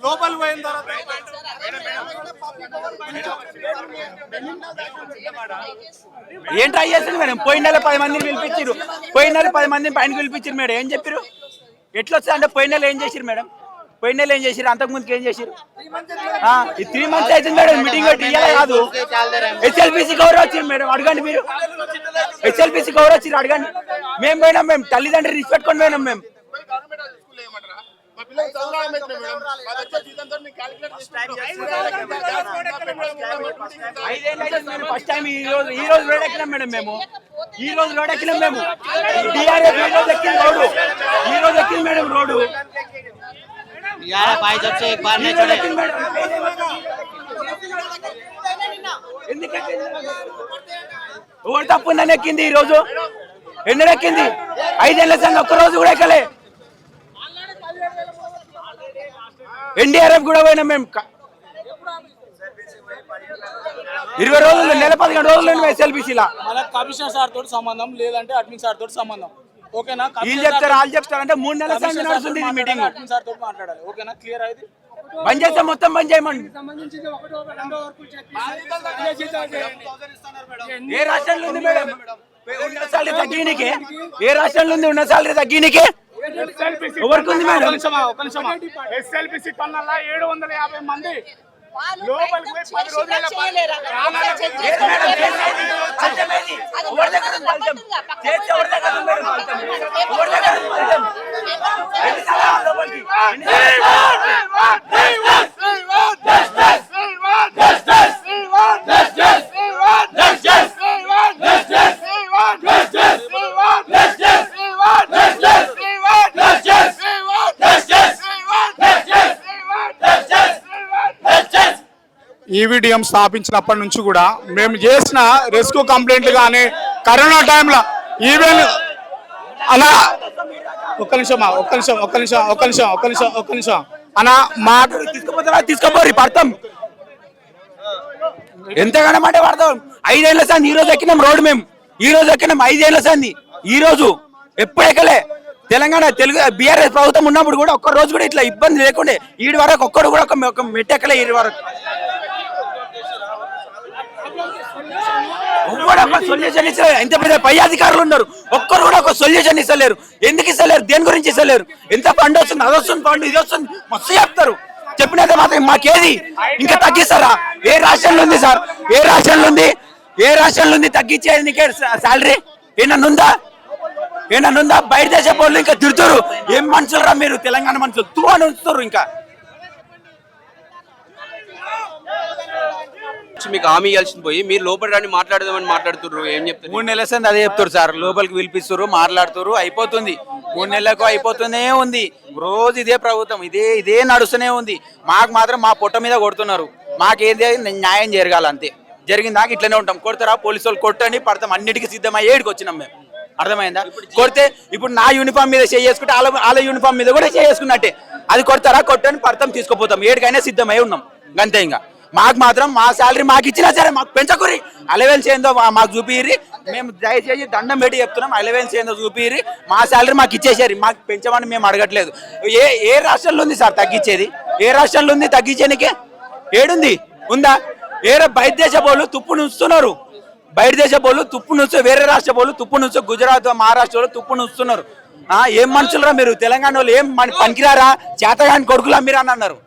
లోపల పోయిన తర్వాత ఏం ట్రై చేస్తారు మేడం? పోయిన నెల 10 మందిని పిలిపించారు, పోయిన నెల 10 మందిని పైన పిలిపించారు మేడం. ఏం చెప్పారు? ఎట్లా వస్తుంది అంటే పోయిన నెల ఏం చేశారు మేడం? పోయిన నెల ఏం చేశారు? అంతకుముందుకు ఏం చేశారు? 3 months అవుతుంది మేడం మీటింగ్ పెట్టి. ఇలా కాదు, హెచ్ఎల్పిసి గౌరవ వచ్చింది మేడం, అడగండి మీరు. హెచ్ఎల్పిసి గౌరవ వచ్చి అడగండి. మేము పోయినాం, మేము తల్లిదండ్రులు రిస్పెక్ట్ మేము మేము ఫస్ట్ టైం ఈ రోజు రోడ్ ఎక్కినాం మేడం. మేము ఈ రోజు రోడ్ ఎక్కినాం. మేము టీఆర్ఎస్ ఈ రోజు ఎక్కింది రోడ్డు, ఈ రోజు ఎక్కింది మేడం రోడ్డు. ఎవరు తప్పు ఉందని ఎక్కింది ఈ రోజు? ఎన్నడూ ఎక్కింది? 5 ఏళ్ళ సంగ ఒక్క రోజు కూడా ఎక్కలే. ఎన్డీఆర్ఎఫ్ కూడా పోయినాం మేము. 20 రోజులు, నెల 15 రోజులు ఎస్ఎల్బిసిలా. కమిషనర్ సార్ తోటి సంబంధం లేదంటే అడ్మిన్ సార్ తోటి సంబంధం. ఓకేనా? వీళ్ళు చెప్తారు, వాళ్ళు చెప్తారు అంటే 3 నెలల సంగతి నడుస్తుంది ఈ మీటింగ్. అడ్మిన్ సార్ తోటి మాట్లాడాలి. ఓకేనా? క్లియర్ అయితే బంద్ చేస్తే మొత్తం బంద్ చేయమండి. ఏ రాష్ట్రంలో ఉంది మేడం ఉన్న సాలరీ తగ్గినకే? ఏ రాష్ట్రంలో ఉంది ఉన్న సాలరీ తగ్గినకే? ఎవరికి ఉంది మేడం? ఎస్ఎల్బిసి పనుల 750 మంది లోపలికి పోయి 10 రోజుల ఈవీడిఎం స్థాపించినప్పటి నుంచి కూడా మేము చేసిన రెస్క్యూ కంప్లైంట్లు కానీ కరోనా టైంలో ఈవెన్ అలా ఒక్క నిమిషం అలా మాట తీసుకోపోరు పడతాం. ఎంతగానో మాట పడతాం. 5 ఏళ్ల సంది ఈ రోజు ఎక్కినాం రోడ్డు. మేము ఈ రోజు ఎక్కినాం 5 ఏళ్ల సంది. ఈ రోజు ఎప్పుడు ఎక్కలే. తెలంగాణ బీఆర్ఎస్ ప్రభుత్వం ఉన్నప్పుడు కూడా ఒక్క రోజు కూడా ఇట్లా ఇబ్బంది లేకుండే. ఈడి వరకు ఒక్కడు కూడా ఒక మెట్టెక్కలే. ఈడి వరకు సొల్యూషన్ ఇస్తలేరు. ఎంత పెద్ద పై అధికారులు ఉన్నారు, ఒక్కరు కూడా ఒక సొల్యూషన్ ఇస్తలేరు. ఎందుకు ఇస్తలేరు? దేని గురించి ఇస్తలేరు? ఎంత ఫండ్ వస్తుంది, అది వస్తుంది, ఫండ్ ఇది వస్తుంది, మస్తు చెప్తారు. చెప్పినంత మాత్రం మాకేది ఇంకా తగ్గిస్తారా? ఏ రాష్ట్రంలో ఉంది సార్? ఏ రాష్ట్రంలో ఉంది? ఏ రాష్ట్రంలో ఉంది తగ్గించేది శాలరీ? ఏమన్నుందా? బయట దేశ వాళ్ళు ఇంకా తిడుతారు. ఏం మనుషులు రా మీరు, తెలంగాణ మనుషులు తూ అని ఉంచుతారు. ఇంకా మీకు హామీ ఇవ్వాల్సింది పోయి మీరు లోపల రాని మాట్లాడదామని మాట్లాడుతున్నారు. ఏం చెప్తారు? 3 నెలల సంది అదే చెప్తారు సార్. లోపలికి పిలిపిస్తారు, మాట్లాడుతారు, అయిపోతుంది. 3 నెలలకు అయిపోతూనే ఉంది. రోజు ఇదే ప్రభుత్వం, ఇదే నడుస్తూనే ఉంది. మాకు మాత్రం మా పొట్ట మీద కొడుతున్నారు. మాకేది న్యాయం జరగాలి, అంతే. జరిగిన దాకా ఇట్లనే ఉంటాం. కొడతారా పోలీసు వాళ్ళు? కొట్టండి, పడతాం. అన్నిటికీ సిద్ధమై ఏడికి వచ్చినాం మేము. అర్థమైందా? కొడితే ఇప్పుడు నా యూనిఫామ్ మీద చేసుకుంటే వాళ్ళ యూనిఫామ్ మీద కూడా చేసుకున్నట్టే. అది కొడతారా? కొట్టని పడతాం, తీసుకుపోతాం. ఏడికైనా సిద్ధమై ఉన్నాం, అంతే. ఇంకా మాకు మాత్రం మా శాలరీ మాకు ఇచ్చినా సరే మాకు పెంచకురి. అలవెన్స్ ఏందో మాకు చూపిర్రి. మేము దయచేసి దండం పెట్టి చెప్తున్నాం, అలవెన్స్ ఏందో చూపిర్రి. మా శాలరీ మాకు ఇచ్చేసారు, మాకు పెంచమని మేము అడగట్లేదు. ఏ రాష్ట్రంలో ఉంది సార్ తగ్గించేది? ఏ రాష్ట్రంలో ఉంది తగ్గించేనికే? ఏడుంది? ఉందా? బయట దేశ వాళ్ళు తుప్పు నుంచుతున్నారు. బయట దేశ వాళ్ళు తుప్పు నుంచి, వేరే రాష్ట్ర వాళ్ళు తుప్పు నుంచి, గుజరాత్ మహారాష్ట్ర వాళ్ళు తుప్పు నుంచుతున్నారు. ఏం మనుషులరా మీరు? తెలంగాణ వాళ్ళు ఏం పనికిరారా? చేతగాని కొడుకులా మీరు అని అన్నారు.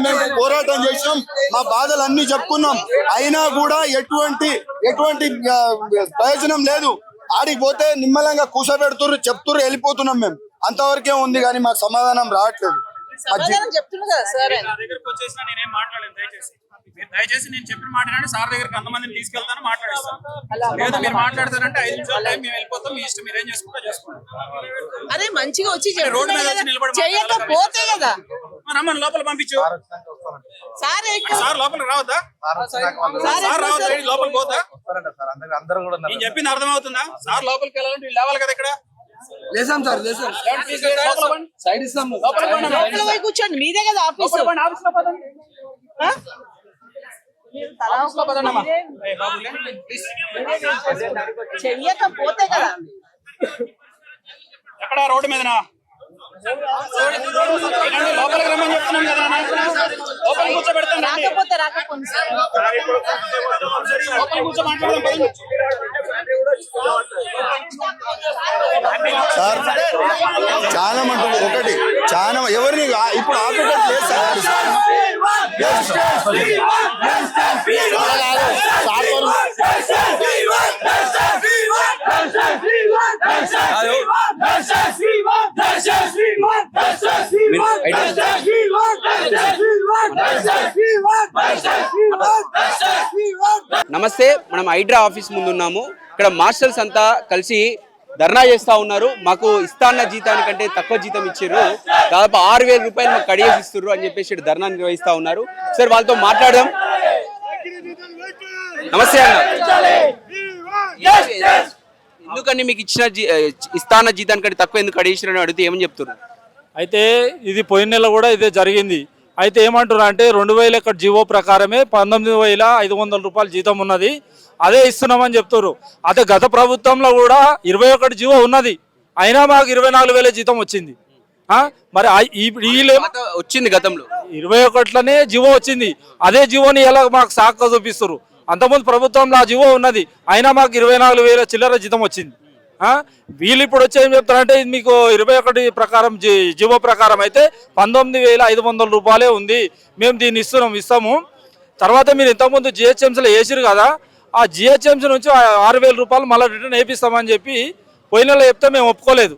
మేము పోరాటం చేసినాం, మా బాధలు అన్ని చెప్పుకున్నాం. అయినా కూడా ఎటువంటి ప్రయోజనం లేదు. ఆడికి పోతే నిమ్మలంగా కూసబెడుతుర్రు, చెప్తుర్రు, వెళ్ళిపోతున్నాం. మేము అంతవరకే ఉంది, కానీ మాకు సమాధానం రావట్లేదు. మీరు దయచేసి నేను చెప్పిన మాట్లాడి సార్ దగ్గరికి అంతమందిని తీసుకెళ్తాను మాట్లాడిస్తాను. లేదు మీరు మాట్లాడతారంటే 5 నిమిషాలు టైం మేము వెళ్ళిపోతాం. మీ ఇష్టం మీరేం చేసుకుంటా చేసుకోండి. అదే మంచిగా వచ్చి రోడ్డు మీద వచ్చి నిలబడి చేయకపోతే కదా రమ్మని లోపల పంపించు. సార్ సార్ లోపలికి రావద్దా? సార్ రావద్దా? లోపలికి పోతా? నేను చెప్పింది అర్థమవుతుందా? సార్ లోపలికి వెళ్ళాలంటే వీళ్ళు లేవాలి కదా ఇక్కడ. లోపల పోయి కూర్చోండి, మీదే కదా ఆఫీస్. చెయ్యకపోతే కదా ఎక్కడ రోడ్డు మీదనా? లోపలికి రమ్మని చెప్తున్నాం కదా. లోపలికి కూర్చోబెడతాను. రాకపోతే రాకపోతే లోపలికి కూర్చో మాట్లాడదాం. సార్ చాలా మంది ఒకటి చాలా ఎవరిని ఇప్పుడు ఆపేటట్టు లేదు సార్. నమస్తే, మనం హైడ్రా ఆఫీస్ ముందు ఉన్నాము. ఇక్కడ మార్షల్స్ అంతా కలిసి ధర్నా చేస్తా ఉన్నారు. మాకు ఇస్తాన్న జీతానికంటే తక్కువ జీతం ఇచ్చారు, దాదాపు 6,000 రూపాయలు మాకు కడిగేసి ఇస్తారు అని చెప్పేసి ధర్నా నిర్వహిస్తా ఉన్నారు. సార్ వాళ్ళతో మాట్లాడదాం. నమస్తే అన్న, ఎందుకని మీకు ఇచ్చిన ఇస్తాన్న జీతానికంటే తక్కువ ఎందుకు కడిగేసారని అడిగితే ఏమని చెప్తున్నారు? అయితే ఇది పోయిన నెల కూడా ఇదే జరిగింది. అయితే ఏమంటున్నారు అంటే 2000 ఎక్కడ జీవో ప్రకారమే 19,500 రూపాయలు జీతం ఉన్నది, అదే ఇస్తున్నామని చెప్తారు. అదే గత ప్రభుత్వంలో కూడా 21 జీవో ఉన్నది, అయినా మాకు 24,000 జీతం వచ్చింది. మరి వచ్చింది గతంలో 21లోనే జీవో వచ్చింది, అదే జీవోని ఎలా మాకు సాక్క చూపిస్తారు. అంతకుముందు ప్రభుత్వంలో ఆ జీవో ఉన్నది, అయినా మాకు 24,000 చిల్లర జీతం వచ్చింది. వీళ్ళు ఇప్పుడు వచ్చి ఏం చెప్తారంటే ఇది మీకు 21 ప్రకారం జీవో ప్రకారం అయితే 19,500 రూపాయలే ఉంది, మేము దీన్ని ఇస్తాము. తర్వాత మీరు ఇంతకుముందు జిహెచ్ఎంసీలో వేసిరు కదా, ఆ జిహెచ్ఎంసీ నుంచి 6,000 రూపాయలు మళ్ళీ రిటర్న్ వేపిస్తామని చెప్పి పోయిన నెల చెప్తే మేము ఒప్పుకోలేదు.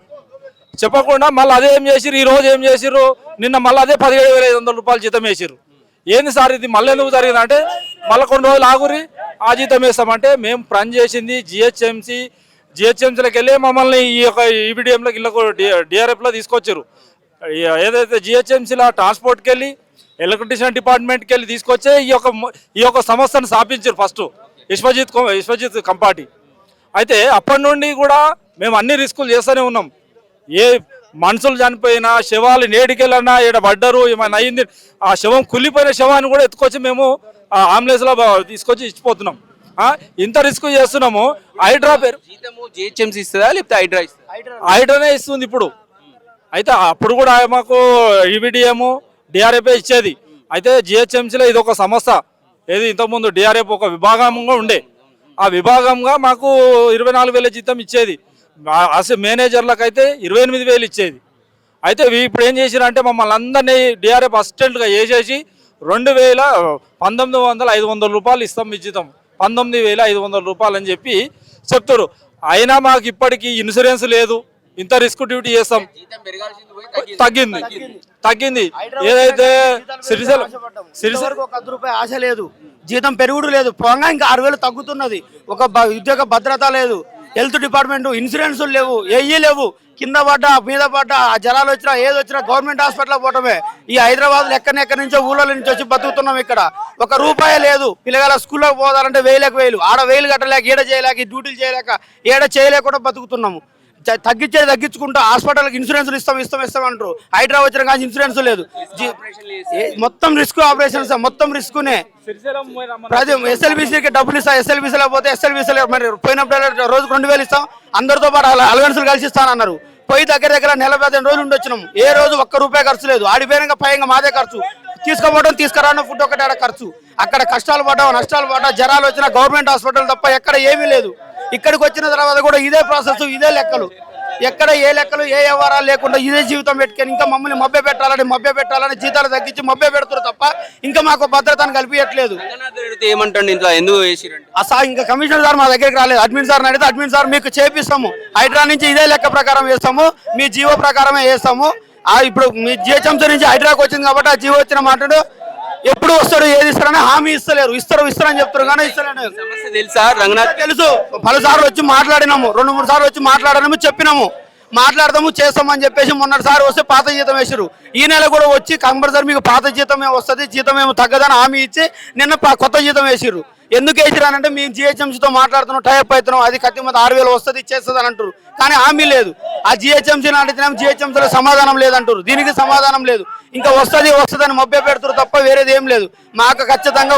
చెప్పకుండా మళ్ళీ అదే ఏం చేసిరు, ఈ రోజు ఏం చేసిరు, నిన్న మళ్ళీ అదే 17,500 రూపాయలు జీతం వేసిరు. ఏంది సార్ ఇది మళ్ళీ ఎందుకు జరిగిందంటే మళ్ళీ కొన్ని రోజులు ఆగురి ఆ జీతం వేస్తామంటే మేము పని చేసింది జిహెచ్ఎంసీలోకి వెళ్ళి మమ్మల్ని ఈ యొక్క ఈబిడిఎంలోకి ఇళ్ళకు డిఆర్ఎఫ్లో తీసుకొచ్చారు. ఏదైతే జిహెచ్ఎంసీలో ట్రాన్స్పోర్ట్కి వెళ్ళి ఎలక్ట్రిసిటీ డిపార్ట్మెంట్కి వెళ్ళి తీసుకొచ్చే ఈ యొక్క సంస్థను స్థాపించారు ఫస్ట్ విశ్వజిత్ కంపాటి. అయితే అప్పటి నుండి కూడా మేము అన్ని రిస్కులు చేస్తూనే ఉన్నాం. ఏ మనుషులు చనిపోయినా శవాలు నేడికెళ్ళన్నా ఇక్కడ పడ్డరు ఏమైనా అయింది, ఆ శవం కుళ్ళిపోయిన శవాన్ని కూడా ఎత్తుకొచ్చి మేము అంబులెన్స్లో తీసుకొచ్చి ఇచ్చిపోతున్నాం. ఇంత రిస్క్ చేస్తున్నాము. హైడ్రా పేరు జిహెచ్ఎంసీ ఇస్తుందా లేకపోతే హైడ్రానే ఇస్తుంది ఇప్పుడు. అయితే అప్పుడు కూడా మాకు ఈబిడిఎం డిఆర్ఎఫ్ ఇచ్చేది. అయితే జిహెచ్ఎంసీలో ఇది ఒక సంస్థ, ఏది ఇంతకుముందు డిఆర్ఎఫ్ ఒక విభాగంగా ఉండే, ఆ విభాగంగా మాకు 24,000 జీతం ఇచ్చేది. మేనేజర్లకు అయితే 28,000 ఇచ్చేది. అయితే ఇప్పుడు ఏం చేసిరంటే మమ్మల్ని అందరినీ డిఆర్ఎఫ్ అసిస్టెంట్గా వేసేసి 19,500 రూపాయలు ఇస్తాం మీ జీతం, 19,500 రూపాయలు అని చెప్పి చెప్తారు. అయినా మాకు ఇప్పటికీ ఇన్సూరెన్స్ లేదు, ఇంత రిస్క్ డ్యూటీ చేస్తాం. తగ్గింది. ఏదైతే సిరిసిల్ల 1 రూపాయి ఆశ లేదు, జీతం పెరుగుడు లేదు, పోగా ఇంకా 6,000 తగ్గుతున్నది. ఒక ఉద్యోగ భద్రత లేదు, హెల్త్ డిపార్ట్మెంట్ ఇన్సూరెన్స్ లేవు, ఏఈ లేవు. కింద పడ్డా మీద పడ్డా జలాలు వచ్చినా ఏది వచ్చినా గవర్నమెంట్ హాస్పిటల్ పోవటమే. ఈ హైదరాబాద్ ఎక్కడి నుంచో ఊళ్ళ నుంచి వచ్చి బతుకుతున్నాం. ఇక్కడ 1 రూపాయి లేదు. పిల్లగాల స్కూల్లోకి పోదాలంటే 1,000 ఆడ 1,000 కట్టలేక ఈడ చేయలేక డ్యూటీలు చేయలేక ఏడ చేయలేకుండా బతుకుతున్నాము. తగ్గించుకుంటా హాస్పిటల్కి ఇన్సూరెన్స్ ఇస్తాం అంటారు. హైడ్రా వచ్చిన కానీ ఇన్సూరెన్స్ లేదు. మొత్తం రిస్క్ ఆపరేషన్స్, మొత్తం రిస్క్నే. ప్రతి ఎస్ఎల్బీసీకి డబ్బులు ఇస్తాం, ఎస్ఎల్బీసీలో పోతే ఎస్ఎల్బీసీలో మరి పోయినప్పుడు రోజుకు 2,000 ఇస్తాం, అందరితో పాటు అలవెన్సులు కలిసి ఇస్తానన్నారు. పోయి దగ్గర 15 రోజులు ఉండి వచ్చినాం. ఏ రోజు 1 రూపాయి ఖర్చు లేదు. ఆడిపోయినాక పైగా మాదే ఖర్చు, తీసుకుపోవడం తీసుకురావడం ఫుడ్ ఒకటే ఆడ ఖర్చు. అక్కడ కష్టాలు పడ్డా నష్టాలు పడ్డా జ్వరాలు వచ్చినా గవర్నమెంట్ హాస్పిటల్ తప్ప ఎక్కడ ఏమీ లేదు. ఇక్కడికి వచ్చిన తర్వాత కూడా ఇదే ప్రాసెస్, ఇదే లెక్కలు, ఎక్కడ ఏ లెక్కలు ఏ వ్యవహారాలు లేకుండా ఇదే జీవితం పెట్టుకొని ఇంకా మమ్మల్ని మభ్య పెట్టాలని జీతాలు తగ్గించి మభ్య పెడుతున్నారు తప్ప ఇంకా మాకు భద్రతను కల్పించట్లేదు. ఇంకా కమిషనర్ సార్ మా దగ్గరికి రాలేదు. అడ్మిన్ సార్ అడిగితే అడ్మిన్ సార్ మీకు చేపిస్తాము, హైడ్రా నుంచి ఇదే లెక్క ప్రకారం వేస్తాము, మీ జీవో ప్రకారమే వేస్తాము. ఇప్పుడు మీ జిహెచ్ఎంసీ నుంచి హైడ్రాకి వచ్చింది కాబట్టి ఆ జీవో వచ్చిన మాట్లాడు ఎప్పుడు వస్తాడు ఏది ఇస్తారని హామీ ఇస్తలేరు. ఇస్తారని చెప్తారు కానీ ఇస్తలేరు. సమస్య తెలుసా రంగనాథ్? తెలుసు, పలుసార్లు వచ్చి మాట్లాడినాము, 2-3 సార్లు వచ్చి మాట్లాడినాము, చెప్పినాము, మాట్లాడదాము చేస్తామని చెప్పేసి మొన్నటిసారి వస్తే పాత జీతం వేసారు. ఈ నెల కూడా వచ్చి కంపల్సరీ మీకు పాత జీతమే వస్తుంది, జీతం ఏమో తగ్గదని హామీ ఇచ్చి నిన్న కొత్త జీతం వేసిర్రు. ఎందుకు వేసిరానంటే మేము జిహెచ్ఎంసీతో మాట్లాడుతున్నాం, టైప్ అవుతున్నాం, అది కత్తి మీద 6,000 వస్తుంది చేస్తుంది అని అంటారు. కానీ హామీ లేదు. ఆ జిహెచ్ఎంసీని అడిగితేనేమో జిహెచ్ఎంసీలో సమాధానం లేదంటారు, దీనికి సమాధానం లేదు. ఇంకా వస్తుందని మభ్య పెడుతున్నారు తప్ప వేరేది ఏం లేదు. మాకు ఖచ్చితంగా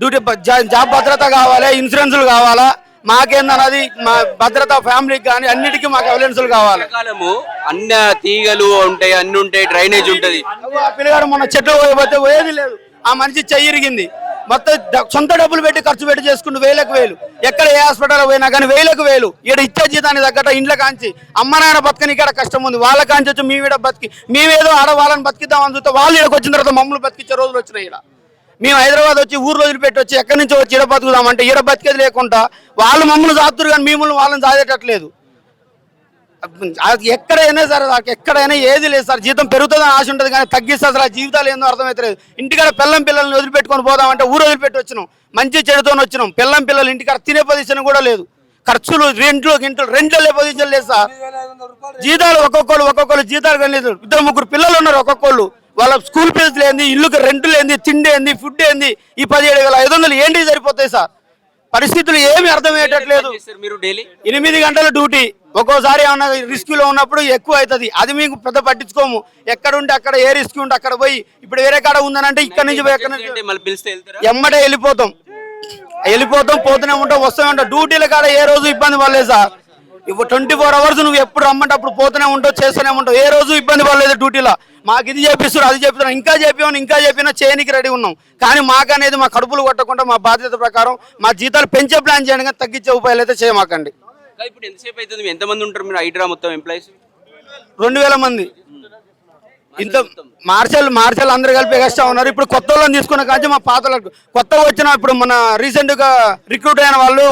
డ్యూటీ జాబ్ భద్రత కావాలి, ఇన్సూరెన్సులు కావాలా, మాకేందన్నది మా భద్రత ఫ్యామిలీకి కానీ అన్నిటికీ మాకు ఎవిడెన్సులు కావాలి. కాలము అన్ని తీగలు ఉంటాయి, అన్ని ఉంటాయి, డ్రైనేజ్ ఉంటది. ఆ పిల్లగాడు మొన్న చెట్లు పోయిపోతే పోయేది లేదు. ఆ మనిషి చెయ్యి ఇరిగింది. మొత్తం సొంత డబ్బులు పెట్టి ఖర్చు పెట్టి చేసుకుంటూ 1000 ఎక్కడ ఏ హాస్పిటల్ పోయినా కానీ 1000 ఇక్కడ ఇచ్చే జీతాన్ని తగ్గట్ట ఇంట్లో కాంచి అమ్మ నాయన బతకని ఇక్కడ కష్టం ఉంది. వాళ్ళ కాంచి వచ్చి మేము బతికి మేమేదో ఆడవాళ్ళని బతికిద్దామని చూస్తే వాళ్ళు ఇక్కడికి వచ్చిన తర్వాత మమ్మల్ని బతికిచ్చే రోజులు వచ్చినాయి. ఇక్కడ మేము హైదరాబాద్ వచ్చి ఊరు రోజులు పెట్టి వచ్చి ఎక్కడి నుంచి వచ్చి ఈడ బతుకుదామంటే ఈడ బతికేది లేకుండా వాళ్ళు మమ్మల్ని సాదుతురు కానీ మిమ్మల్ని వాళ్ళని సాదేటట్లేదు. ఎక్కడైనా సరే ఎక్కడైనా ఏది లేదు సార్. జీతం పెరుగుతుందని ఆశ ఉంటుంది కానీ తగ్గిస్తే అసలు ఆ జీవితాలు ఏందో అర్థమవుతలేదు. ఇంటికాడ పిల్లల్ని వదిలిపెట్టుకొని పోదామంటే ఊరు వదిలిపెట్టి వచ్చినాం, మంచి చెడుతో వచ్చినాం. పిల్లలు ఇంటికాడ తినే పొజిషన్ కూడా లేదు. ఖర్చులు రెంట్లే పొజిషన్ లేదు సార్. జీతాలు ఒక్కొక్కరు జీతాలు కానీ లేదు. 2-3 పిల్లలు ఉన్నారు ఒక్కొక్కళ్ళు. వాళ్ళ స్కూల్ ఫీజులు ఏంది, ఇల్లుకి రెంట్లు ఏంది, తిండి ఏంది, ఫుడ్ ఏంది, ఈ 17,500 ఏంటి సరిపోతాయి సార్. పరిస్థితులు ఏమి అర్థమయ్యేటట్లేదు. 8 గంటల డ్యూటీ, ఒక్కోసారి ఏమన్నా రిస్క్లో ఉన్నప్పుడు ఎక్కువ అవుతుంది. అది మీకు పెద్ద పట్టించుకోము. ఎక్కడ ఉంటే అక్కడ ఏ రిస్క్ ఉంటే అక్కడ పోయి ఇప్పుడు వేరే కాడ ఉందనంటే ఇక్కడ నుంచి ఎమ్మటే వెళ్ళిపోతాం పోతూనే ఉంటాం, వస్తూనే ఉంటాం. డ్యూటీల కాడ ఏ రోజు ఇబ్బంది పడలేదు సార్. ఇప్పుడు 24 అవర్స్ నువ్వు ఎప్పుడు రమ్మంటే అప్పుడు పోతూనే ఉంటావు, చేస్తూనే ఉంటావు. ఏ రోజు ఇబ్బంది పడలేదు డ్యూటీలో. మాకు ఇది చేపిస్తారు, అది చేపిస్తారు, ఇంకా చెప్పినా చేయనికి రెడీ ఉన్నాం. కానీ మాకనేది మా కడుపులు కొట్టకుండా మా బాధ్యత ప్రకారం మా జీతాలు పెంచే ప్లాన్ చేయండి, కానీ తగ్గించే ఉపాయాలు అయితే చేయమాకండి. ఇప్పుడు ఎంతసేపు అవుతుంది? ఎంతమంది ఉంటారు మీరు హైడ్రా మొత్తం ఎంప్లాయీస్? 2000 మంది. ఇంత మార్షల్ అందరు కలిపి ఎక్స్ట్రా ఉన్నారు. ఇప్పుడు కొత్త వాళ్ళని తీసుకున్న కానీ మా పాత కొత్తగా వచ్చిన ఇప్పుడు మన రీసెంట్గా రిక్రూట్ అయిన వాళ్ళు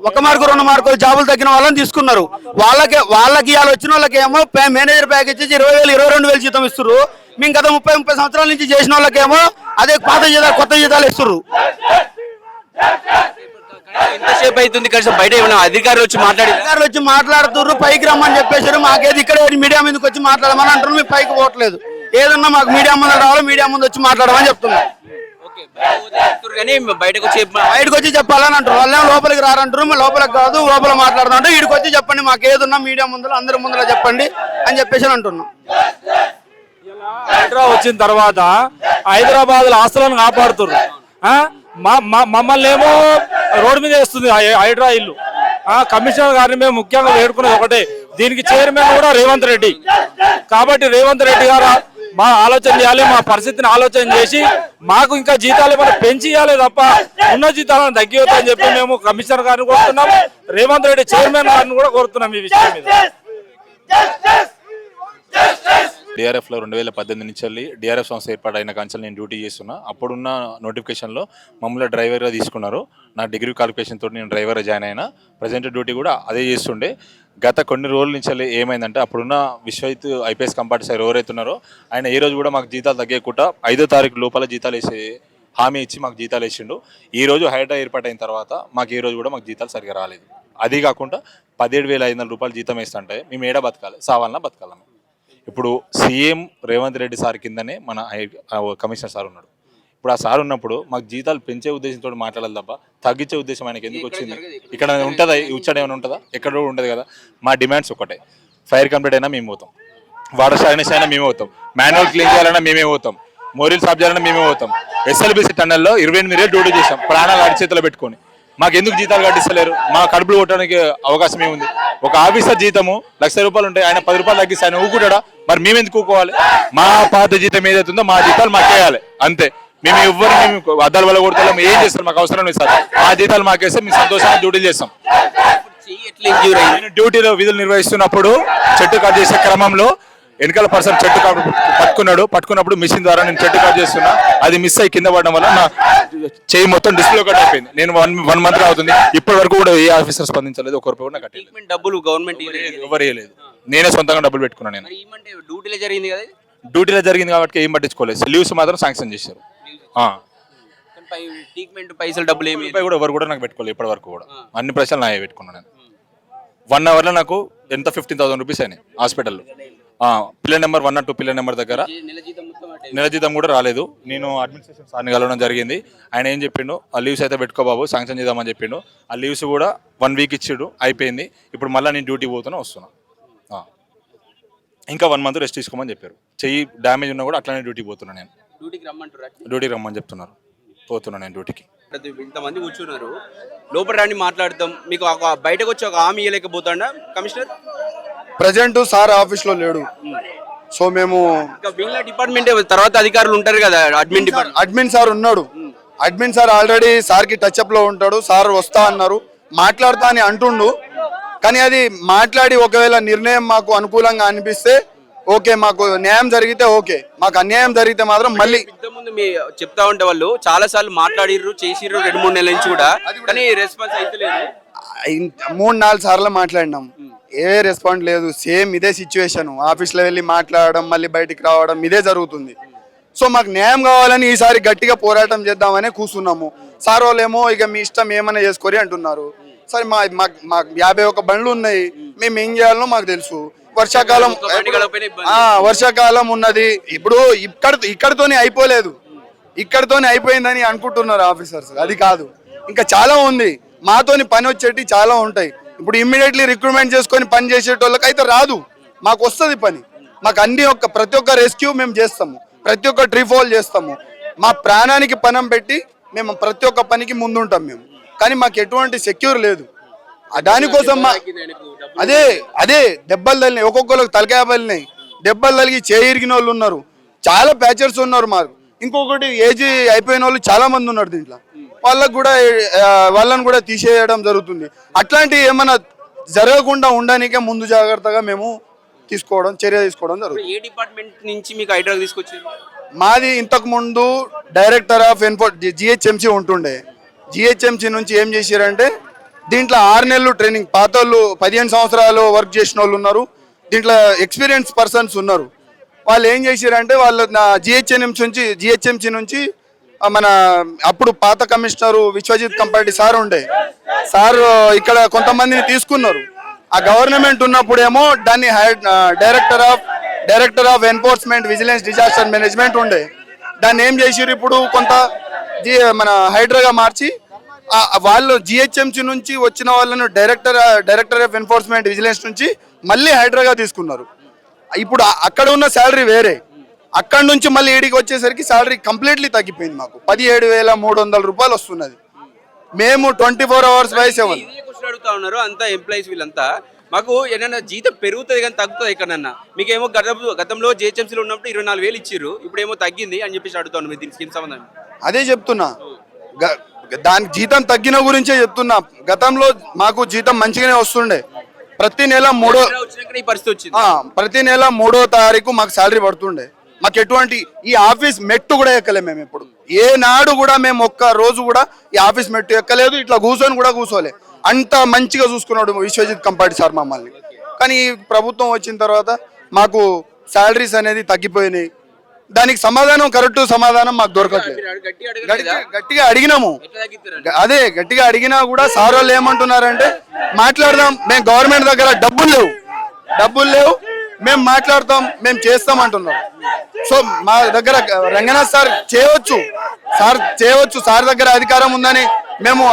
1 మార్కు 2 మార్కులు జాబులు తగ్గిన వాళ్ళని తీసుకున్నారు. వాళ్ళకి ఇవాళ వచ్చిన వాళ్ళకి ఏమో మేనేజర్ ప్యాకేజ్ 20,000 22,000 జీతం ఇస్తారు. మేము గత 30 సంవత్సరాల నుంచి చేసిన వాళ్ళకేమో అదే పాత జీతాలు కొత్త జీతాలు ఇస్తారు. ఎంతసేపు అవుతుంది? బయట ఏమైనా అధికారులు వచ్చి మాట్లాడుతున్నారు, పైకి రమ్మని చెప్పేసారు. మాకేది ఇక్కడ మీడియా ముందుకు వచ్చి మాట్లాడమని అంటారు. మేము పైకి పోవట్లేదు. ఏదన్నా మాకు మీడియా ముందు రావాలి, మీడియా ముందు వచ్చి మాట్లాడమని చెప్తున్నాం. బయటకు వచ్చి చెప్పాలని అంటారు. వాళ్ళేమో లోపలికి రారంటారు. లోపలికి కాదు, లోపల మాట్లాడుతుంటే వీడికి వచ్చి చెప్పండి, మాకు ఏదున్నా మీడియా ముందు అందరి ముందులో చెప్పండి అని చెప్పేసి అంటున్నాం. హైడ్రా వచ్చిన తర్వాత హైదరాబాద్ ఆస్తులను కాపాడుతున్నారు. మమ్మల్ని ఏమో రోడ్డు మీద వేస్తుంది హైడ్రా ఇల్లు. కమిషనర్ గారిని మేము ముఖ్యంగా వేడుకునేది ఒకటే, దీనికి చైర్మన్ కూడా రేవంత్ రెడ్డి. కాబట్టి రేవంత్ రెడ్డి గారు మా ఆలోచన చేయాలి, మా పరిస్థితిని ఆలోచన చేసి మాకు ఇంకా జీతాలు ఏమైనా పెంచి ఇవ్వాలి తప్ప ఉన్న జీతాలను తగ్గివద్దని చెప్పి మేము కమిషనర్ గారిని కోరుతున్నాం, రేవంత్ రెడ్డి చైర్మన్ గారిని కూడా కోరుతున్నాం ఈ విషయం మీద. డిఆర్ఎఫ్లో 2018 నుంచి వెళ్ళి డిఆర్ఎఫ్ సంస్థ ఏర్పాటైన కాంచెల్ నేను డ్యూటీ చేస్తున్నా. అప్పుడున్న నోటిఫికేషన్లో మమ్మల్ని డ్రైవర్గా తీసుకున్నారు. నా డిగ్రీ క్వాలిఫికేషన్ తోటి నేను డ్రైవర్గా జాయిన్ అయినా. ప్రజెంట్ డ్యూటీ కూడా అదే చేస్తుండే. గత కొన్ని రోజుల నుంచి వెళ్ళి ఏమైందంటే అప్పుడున్న విశ్వజిత్ ఐపీఎస్ కంపార్టీ సార్ ఎవరైతే ఉన్నారో ఆయన ఏ రోజు కూడా మాకు జీతాలు తగ్గకుండా 5వ తారీఖు లోపల జీతాలు వేసే హామీ ఇచ్చి మాకు జీతాలు వేసిండు. ఈ రోజు హైడ్రా ఏర్పాటైన తర్వాత మాకు ఏ రోజు కూడా మాకు జీతాలు సరిగా రాలేదు. అది కాకుండా 17,500 రూపాయలు జీతం వేస్తుంటే మేము ఏడా బతకాలి, సావాలన్నా బతకాలన్నా. ఇప్పుడు సీఎం రేవంత్ రెడ్డి సార్ కిందనే మన కమిషనర్ సార్ ఉన్నాడు. ఇప్పుడు ఆ సార్ ఉన్నప్పుడు మాకు జీతాలు పెంచే ఉద్దేశంతో మాట్లాడాలి తప్ప తగ్గించే ఉద్దేశం ఆయనకి ఎందుకు వచ్చింది? ఇక్కడ ఉంటుందా? ఉచ్చడం ఏమైనా ఉంటుందా? ఎక్కడ కూడా ఉంటుంది కదా. మా డిమాండ్స్ ఒకటే, ఫైర్ కంప్లీట్ అయినా మేము పోతాం, వాటర్ స్టాగ్నెస్ అయినా మేమే పోతాం, మాన్యువల్ క్లీన్ చేయాలన్నా మేమే పోతాం, మోరీలు సాఫ్ చేయాలన్నా మేమే పోతాం. ఎస్ఎల్బిసి టన్నెల్లో 28 ఏళ్ళు డ్యూటీ చేసాం, ప్రాణాలు అడిచేతిలో పెట్టుకొని. మాకు ఎందుకు జీతాలు కట్టిస్తలేరు? మా కడుపులు కొట్టడానికి అవకాశం ఏముంది? ఒక ఆఫీసర్ జీతము 1,00,000 రూపాయలు ఉంటాయి, ఆయన 10 రూపాయలు తగ్గిస్తే ఆయన ఊకుంటాడా? మరి మేము ఎందుకు ఊకోవాలి? మా పాత జీతం ఏదైతుందో మా జీతాలు మాకేయాలి అంతే. మేము మేము అద్దాల వల్ల కొడతాం, ఏం చేస్తారు మాకు అవసరం లేదు సార్. మా జీతాలు మాకేస్తే మేము సంతోషంగా డ్యూటీలు చేస్తాం. డ్యూటీలో విధులు నిర్వహిస్తున్నప్పుడు చెట్టు కట్ చేసే క్రమంలో వెనకాల పర్సన్ చెట్టు పట్టుకున్నప్పుడు మిషన్ ద్వారా నేను చెట్టు కట్ చేస్తున్నా, అది మిస్ అయ్యి కింద పడడం వల్ల నా చేయి మొత్తం డిస్ప్లే కట్ అయిపోయింది. నేను 1 మంత్ అవుతుంది, ఇప్పటి వరకు కూడా ఏ ఆఫీసర్ స్పందించలేదు, 1 రూపాయి కూడా కట్టలేదు. డబ్బులు గవర్నమెంట్ ఎవరు ఇవ్వలేదు, నేనే సొంతంగా డబ్బులు పెట్టుకున్నాను. నేను డ్యూటీలో జరిగింది కదా, డ్యూటీలో జరిగింది కాబట్టి ఏం పట్టించుకోలేదు, లీవ్స్ మాత్రం శాంక్షన్ చేశారు. ట్రీట్మెంట్ పైసలు డబ్బులు ఏమి రూపాయి కూడా ఎవరు కూడా నాకు పెట్టుకోలేదు ఇప్పటి వరకు కూడా. అన్ని ప్రశ్నలు నాయే పెట్టుకున్నాను నేను. 1 అవర్లో నాకు ఎంత 15,000 రూపీస్ అయినాయి హాస్పిటల్లో. Pillar number 1 and 2 pillar number దగ్గర నెల జీతం కూడా రాలేదు. నేను అడ్మినిస్ట్రేషన్ సార్ని కలవడం జరిగింది. ఆయన ఏం చెప్పిండు, ఆ లీవ్స్ అయితే పెట్టుకో బాబు, శాంక్షన్ చేద్దామని చెప్పిండు. ఆ లీవ్స్ కూడా 1 వీక్ ఇచ్చిండు, అయిపోయింది. ఇప్పుడు మళ్ళీ నేను డ్యూటీ పోతున్నా వస్తున్నా. ఇంకా 1 మంత్ రెస్ట్ తీసుకోమని చెప్పారు. చెయ్యి డ్యామేజ్ ఉన్నా కూడా అట్లానే డ్యూటీ పోతున్నా నేను. డ్యూటీకి రమ్మని చెప్తున్నారు, పోతున్నా నేను డ్యూటీకి. ఇంతమంది కూర్చున్నారు, లోపల రాని మాట్లాడతాం. మీకు బయటకు వచ్చి ఒక హామీ ఇవ్వలేకపోతాడా కమిషనర్? ప్రజెంట్ సార్ ఆఫీస్ లో లేడు. సో మేము డిపార్ట్మెంట్ తర్వాత అధికారులు ఉంటారు కదా, అడ్మిన్ సార్ ఉన్నాడు. అడ్మిన్ సార్ ఆల్రెడీ సార్ కి టచ్ అప్ లో ఉంటాడు. సార్ వస్తా అన్నారు, మాట్లాడతా అని అంటుండు. కానీ అది మాట్లాడి ఒకవేళ నిర్ణయం మాకు అనుకూలంగా అనిపిస్తే ఓకే, మాకు న్యాయం జరిగితే ఓకే, మాకు అన్యాయం జరిగితే మాత్రం మళ్ళీ ముందు మీ చెప్తా ఉంటే వాళ్ళు చాలా సార్లు మాట్లాడిర్రు, చేసిర్రు 2-3 నెలల నుంచి కూడా, కానీ రెస్పాన్స్ అయితే లేదు. 3-4 సార్లు మాట్లాడినాం, ఏ రెస్పాండ్ లేదు. సేమ్ ఇదే సిచ్యువేషన్, ఆఫీస్లో వెళ్ళి మాట్లాడడం మళ్ళీ బయటికి రావడం ఇదే జరుగుతుంది. సో మాకు న్యాయం కావాలని ఈసారి గట్టిగా పోరాటం చేద్దామని కూర్చున్నాము. సార్ వాళ్ళేమో ఇక మీ ఇష్టం ఏమైనా చేసుకోరి అంటున్నారు. సరే మాకు 51 బండ్లు ఉన్నాయి, మేము ఏం చేయాలనో మాకు తెలుసు. వర్షాకాలం ఉన్నది. ఇప్పుడు ఇక్కడతోనే అయిపోలేదు, ఇక్కడతోనే అయిపోయిందని అనుకుంటున్నారు ఆఫీసర్స్. అది కాదు, ఇంకా చాలా ఉంది. మాతోని పని వచ్చేటి చాలా ఉంటాయి. ఇప్పుడు ఇమ్మీడియట్లీ రిక్రూట్మెంట్ చేసుకొని పని చేసేటోళ్ళకి అయితే రాదు, మాకు వస్తుంది పని. మాకు ప్రతి ఒక్క రెస్క్యూ మేము చేస్తాము, ప్రతి ఒక్క ట్రీఫాల్ చేస్తాము. మా ప్రాణానికి పణం పెట్టి మేము ప్రతి ఒక్క పనికి ముందుంటాం మేము. కానీ మాకు ఎటువంటి సెక్యూర్ లేదు. దానికోసం అదే దెబ్బలు తగిలినాయి, ఒక్కొక్కరికి తలకాయ పలినాయి, దెబ్బలు తగిలి చేయిరిగిన వాళ్ళు ఉన్నారు, చాలా ప్యాచర్స్ ఉన్నారు మాకు. ఇంకొకటి ఏజ్ అయిపోయిన వాళ్ళు చాలా మంది ఉన్నారు దీంట్లో. వాళ్ళని కూడా తీసేయడం జరుగుతుంది. అట్లాంటివి ఏమైనా జరగకుండా ఉండడానికే ముందు జాగ్రత్తగా మేము చర్య తీసుకోవడం జరుగుతుంది. ఏ డిపార్ట్మెంట్ నుంచి మీకు ఐడియా తీసుకొచ్చింది? మాది ఇంతకు ముందు డైరెక్టర్ ఆఫ్ జిహెచ్ఎంసీ ఉంటుండే. జిహెచ్ఎంసీ నుంచి ఏం చేశారంటే దీంట్లో 6 నెలలు ట్రైనింగ్, పాతోళ్ళు 15 సంవత్సరాలు వర్క్ చేసిన వాళ్ళు ఉన్నారు, దీంట్లో ఎక్స్పీరియన్స్ పర్సన్స్ ఉన్నారు. వాళ్ళు ఏం చేశారంటే వాళ్ళు జిహెచ్ఎంసీ నుంచి మన అప్పుడు పాత కమిషనర్ విశ్వజిత్ కంపాటి సార్ ఉండే, సార్ ఇక్కడ కొంతమందిని తీసుకున్నారు. ఆ గవర్నమెంట్ ఉన్నప్పుడేమో దాన్ని director of enforcement vigilance disaster management ఉండే. దాన్ని ఏం చేసారు ఇప్పుడు మన హైడ్రాగా మార్చి వాళ్ళు జిహెచ్ఎంసీ నుంచి వచ్చిన వాళ్ళను డైరెక్టర్ ఆఫ్ ఎన్ఫోర్స్మెంట్ విజిలెన్స్ నుంచి మళ్ళీ హైడ్రాగా తీసుకున్నారు. ఇప్పుడు అక్కడ ఉన్న శాలరీ వేరే, అక్కడ నుంచి మళ్ళీ ఈడికి వచ్చేసరికి శాలరీ కంప్లీట్లీ తగ్గిపోయింది. మాకు 17,300 రూపాయలు వస్తున్నది. మేము 24 hours by 7 అడుగుతా ఉన్నారు అంతా ఎంప్లాయీస్. వీళ్ళంతా మాకు ఏదైనా జీతం పెరుగుతుంది కానీ తగ్గుతుంది ఎక్కడన్నా. మీకేమో గతంలో జిహెచ్ఎంసీలో ఉన్నప్పుడు 24,000 ఇచ్చిర్రు, ఇప్పుడు ఏమో తగ్గింది అని చెప్పేసి అడుగుతా ఉన్నారు. దీనికి సంబంధం అదే చెప్తున్నా, దానికి జీతం తగ్గిన గురించే చెప్తున్నా. గతంలో మాకు జీతం మంచిగానే వస్తుండే. ప్రతి నెల 3వ తారీఖు మాకు శాలరీ పడుతుండే. మాకు ఎటువంటి ఈ ఆఫీస్ మెట్టు కూడా ఎక్కలే మేము. ఇప్పుడు ఏనాడు కూడా మేము ఒక్క రోజు కూడా ఈ ఆఫీస్ మెట్టు ఎక్కలేదు, ఇట్లా కూర్చోలే. అంత మంచిగా చూసుకున్నాడు విశ్వజిత్ కంపాటి సార్ మమ్మల్ని. కానీ ఈ ప్రభుత్వం వచ్చిన తర్వాత మాకు శాలరీస్ అనేది తగ్గిపోయినాయి. దానికి కరెక్ట్ సమాధానం మాకు దొరకట్లేదు. గట్టిగా అడిగినాము, గట్టిగా అడిగినా కూడా సార్ వాళ్ళు ఏమంటున్నారంటే మాట్లాడదాం, మేము గవర్నమెంట్ దగ్గర డబ్బులు లేవు, మేము మాట్లాడతాం, మేము చేస్తాం అంటున్నారు. సో మా దగ్గర రంగనాథ్ సార్ చేయవచ్చు, సార్ దగ్గర అధికారం ఉందని మేము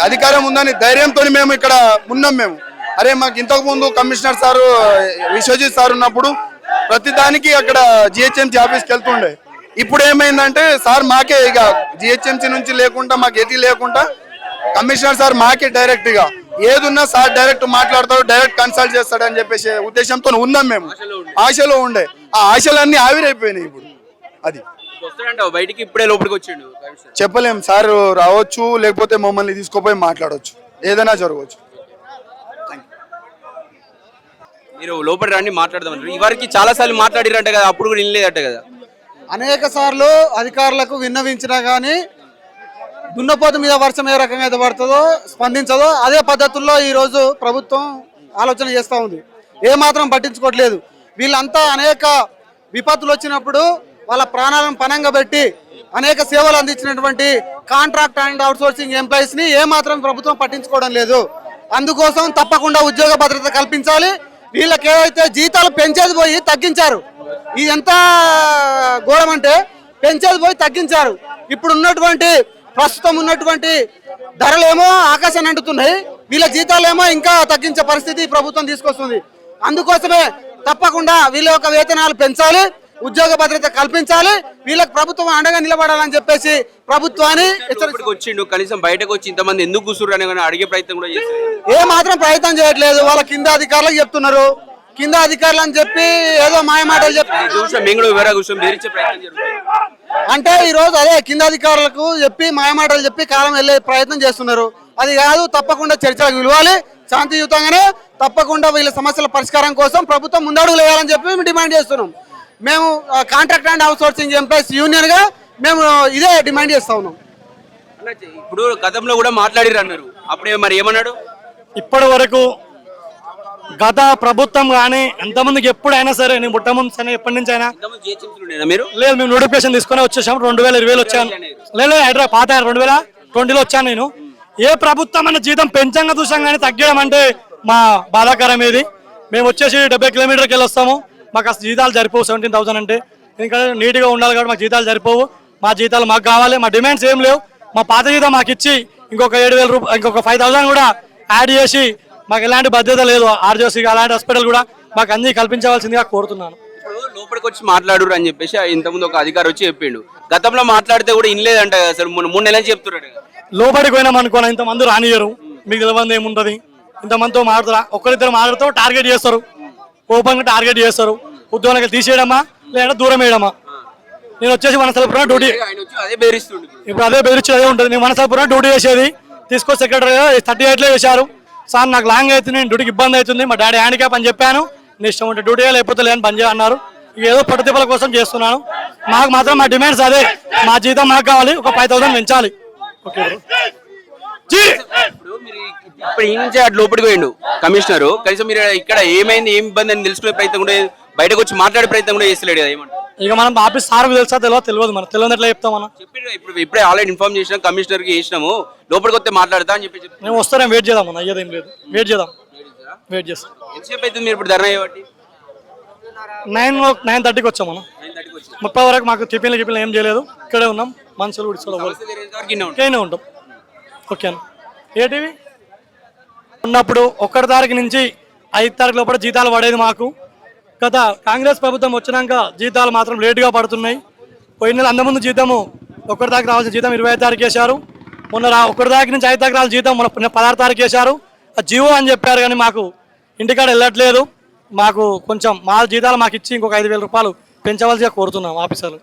అధికారం ఉందని ధైర్యంతో మేము ఇక్కడ ఉన్నాం. అరే మాకు ఇంతకు ముందు కమిషనర్ సారు విశ్వజిత్ సార్ ఉన్నప్పుడు ప్రతిదానికి అక్కడ జిహెచ్ఎంసీ ఆఫీస్కి వెళ్తుండే. ఇప్పుడు ఏమైందంటే సార్ మాకే ఇక జిహెచ్ఎంసీ నుంచి లేకుండా మాకు ఏది లేకుండా కమిషనర్ సార్ మాకే డైరెక్ట్ గా ఏదున్నా సార్ డైరెక్ట్ మాట్లాడతాడు, డైరెక్ట్ కన్సల్ట్ చేస్తాడు అని చెప్పేసి ఉద్దేశంతో ఉన్నాం మేము. ఆశలో ఉండే ఆ ఆశలన్నీ ఆవిరైపోయినాయి. ఇప్పుడు అది బయటికి ఇప్పుడే లోపలికి వచ్చిండు చెప్పలేం. సార్ రావచ్చు, లేకపోతే మమ్మల్ని తీసుకుపోయి మాట్లాడవచ్చు, ఏదైనా జరగవచ్చు. మీరు లోపలి రండి మాట్లాడదాం. ఇవరికి చాలా సార్లు మాట్లాడిరంట కదా, అప్పుడు కూడా వినలేదట కదా? అనేక సార్లు అధికారులకు విన్నవించినా కానీ దున్నపోతు మీద వర్షం ఏ రకంగా అయితే పడుతుందో స్పందించదో అదే పద్ధతుల్లో ఈరోజు ప్రభుత్వం ఆలోచన చేస్తూ ఉంది. ఏమాత్రం పట్టించుకోవట్లేదు. వీళ్ళంతా అనేక విపత్తులు వచ్చినప్పుడు వాళ్ళ ప్రాణాలను పణంగా పెట్టి అనేక సేవలు అందించినటువంటి కాంట్రాక్ట్ అండ్ అవుట్సోర్సింగ్ ఎంప్లాయీస్ని ఏమాత్రం ప్రభుత్వం పట్టించుకోవడం లేదు. అందుకోసం తప్పకుండా ఉద్యోగ భద్రత కల్పించాలి. వీళ్ళకి ఏవైతే జీతాలు పెంచేది పోయి తగ్గించారు. ఇది ఎంత ఘోరం అంటే పెంచేది పోయి తగ్గించారు. ఇప్పుడు ఉన్నటువంటి ప్రస్తుతం ఉన్నటువంటి ధరలేమో ఆకాశాన్ని అంటుతున్నాయి, వీళ్ళ జీతాలేమో ఇంకా తగ్గించే పరిస్థితి ప్రభుత్వం తీసుకొస్తుంది. అందుకోసమే తప్పకుండా వీళ్ళ యొక్క వేతనాలు పెంచాలి, ఉద్యోగ భద్రత కల్పించాలి, వీళ్ళకి ప్రభుత్వం అండగా నిలబడాలని చెప్పేసి ప్రభుత్వాన్ని వచ్చిండు. కనీసం బయటకు వచ్చి ఇంతమంది ఎందుకు కూర్చురు అని అడిగే ప్రయత్నం కూడా చేస్తారు. ఏ మాత్రం ప్రయత్నం చేయట్లేదు. వాళ్ళ కింద అధికారులకు చెప్తున్నారు, కింద అధికారులు అని చెప్పి ఏదో మాయమాటలు అంటే ఈ రోజు అదే కింద అధికారులకు చెప్పి మాయమాటలు చెప్పి కాలం వెళ్ళే ప్రయత్నం చేస్తున్నారు. అది కాదు, తప్పకుండా చర్చలకు విలువాలి, శాంతియుతంగానే తప్పకుండా వీళ్ళ సమస్యల పరిష్కారం కోసం ప్రభుత్వం ముందడుగు వేయాలని చెప్పి మేము డిమాండ్ చేస్తున్నాం. మేము contract and outsourcing employees union గా మేము ఇదే డిమాండ్ చేస్తా ఉన్నాం. ఇప్పుడు గతంలో కూడా మాట్లాడిరు అన్నారు, అప్పుడే మరి ఏమన్నాడు? ఇప్పటి వరకు గత ప్రభుత్వం కానీ ఎంతమందికి ఎప్పుడైనా సరే నేను పుట్టముందు ఎప్పటి నుంచి అయినా మీరు లేదు, మేము నోటిఫికేషన్ తీసుకొని వచ్చేసాం. 2020 వచ్చాను. లేదు హైదరాబాద్ పాత 2020లో వచ్చాను నేను. ఏ ప్రభుత్వం అన్న జీతం పెంచంగా చూసాం కానీ తగ్గడం అంటే మా బాధాకరం. ఇది మేము వచ్చేసి 70 కిలోమీటర్కి వెళ్ళి వస్తాము. మాకు అసలు జీతాలు సరిపోవు. 17,000 అంటే ఇంకా నీట్గా ఉండాలి కాబట్టి మాకు జీతాలు సరిపోవు. మా జీతాలు మాకు కావాలి. మా డిమాండ్స్ ఏం లేవు. మా పాత జీతం మాకు ఇచ్చి ఇంకొక 7,000 రూపాయలు, ఇంకొక 5,000 కూడా యాడ్ చేసి మాకు ఎలాంటి బాధ్యత లేదు. ఆర్జోసీ అలాంటి హాస్పిటల్ కూడా మాకు అన్ని కల్పించవలసిందిగా కోరుతున్నాను. లోపలికి వచ్చి మాట్లాడురు అని చెప్పేసి ఇంతకుముందు ఒక అధికారి వచ్చి చెప్పిండు. గతంలో మాట్లాడితే కూడా ఇన్లేదంట కదా సార్, 3 నెలలు చెప్తున్నాడు. లోపలికి పోయినాం అనుకోని ఇంతమంది రానియరు, మీకు తెలియదు ఏముంటుంది. ఇంతమందితో మాట్లాడతారా, ఒక్కరిద్దరు మాట్లాడుతూ టార్గెట్ చేస్తారు, ఓపెన్గా టార్గెట్ చేస్తారు. ఉద్యోగానికి తీసేయడమా లేదా దూరం వేయడమా. నేను వచ్చేసి వనస్థలపురం డ్యూటీ, ఇప్పుడు అదే బెదిరించేది అదే ఉంటుంది. నేను వనస్థలపురం డ్యూటీ చేసేది, తీసుకొచ్చి సెక్రటరీ 38లో చేశారు. సార్ నాకు లాంగ్ అవుతుంది, నేను డ్యూటీకి ఇబ్బంది అవుతుంది, మా డాడీ హ్యాండిక్యాప్ అని చెప్పాను. నేను ఇష్టం ఉంటే డ్యూటీ లేకపోతే లేని పని చేయన్నారు. ఏదో పట్టుదల కోసం చేస్తున్నాను. మాకు మాత్రం మా డిమాండ్స్ అదే, మా జీతం మాకు కావాలి, ఒక 5,000 పెంచాలి. ఓకే ఇప్పుడు ఈ నుంచి అటు లోపలికి పోయిండు కమిషనర్. కనీసం మీరు ఇక్కడ ఏమైంది, ఏం ఇబ్బంది అని తెలుసుకునే ప్రయత్నం కూడా, బయటకు వచ్చి మాట్లాడే ప్రయత్నం కూడా చేస్తలేడు కదా. ఏమంటారు? ఇక మనం ఆఫీస్ సార్కు తెలుసా తెలియదు, మనం తెలియదు ఎట్లా చెప్తాం. మనం ఇప్పుడే ఆల్రెడీ ఇన్ఫార్మ్ చేసినాం, కమిషనర్ కి చేసినాము, లోపలికి వస్తే మాట్లాడతా అని చెప్పి మేము వస్తారేం, వెయిట్ చేద్దాం. మన అయ్యేదేం లేదు, వెయిట్ చేద్దాం. వెయిట్ చేస్తాం. ఎంతసేపు అవుతుంది మీరు ఇప్పుడు ధర్నా చేయబట్టి? 9:30కి వచ్చాం. మనం 30 వరకు మాకు టిఫిన్లు ఏం చేయలేదు, ఇక్కడే ఉన్నాం. మనుషులు ఇక్కడే ఉంటాం. ఓకేనా? ఏటీవీ ఉన్నప్పుడు 1 తారీఖు నుంచి 5 తారీఖు లోపల జీతాలు పడేది మాకు. గత కాంగ్రెస్ ప్రభుత్వం వచ్చినాక జీతాలు మాత్రం లేటుగా పడుతున్నాయి. పోయిన నెల అంతకుముందు జీతము 1 తారీఖు రావాల్సిన జీతం 25 తారీఖు వేశారు. మొన్న 1 తారీఖు నుంచి 5 తారీఖు రావాల్సిన జీతం మొన్న 16 తారీఖు వేశారు. ఆ జీవో అని చెప్పారు కానీ మాకు ఇంటికాడ వెళ్ళట్లేదు. మాకు కొంచెం మా జీతాలు మాకు ఇచ్చి ఇంకొక 5,000 రూపాయలు పెంచవలసిగా కోరుతున్నాం ఆఫీసర్లు.